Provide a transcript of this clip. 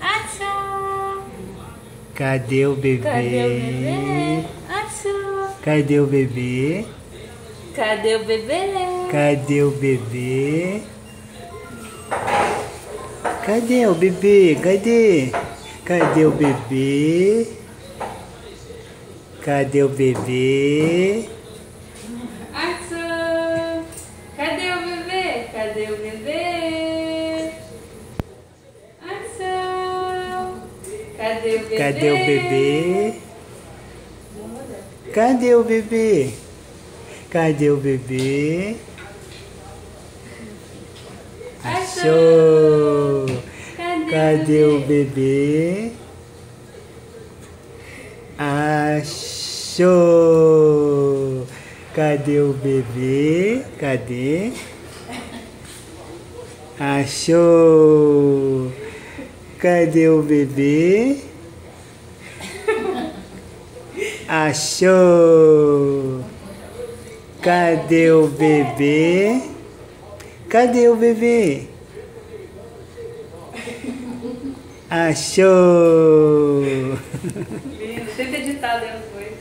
Achou! Cadê o bebê? Cadê o bebê? Achou! Cadê o bebê? Cadê o bebê? Cadê o bebê? Cadê o bebê? Cadê? Cadê o bebê? Cadê o bebê? Achou! Cadê o bebê? Cadê o bebê? Achou! Cadê o bebê? Cadê o bebê? Cadê o bebê? Cadê o bebê? Achou! Cadê o bebê? Achou! Cadê o bebê? Cadê? Achou! Cadê o bebê? Achou! Cadê o bebê? Cadê o bebê? Achou! Lindo, tenta editar depois.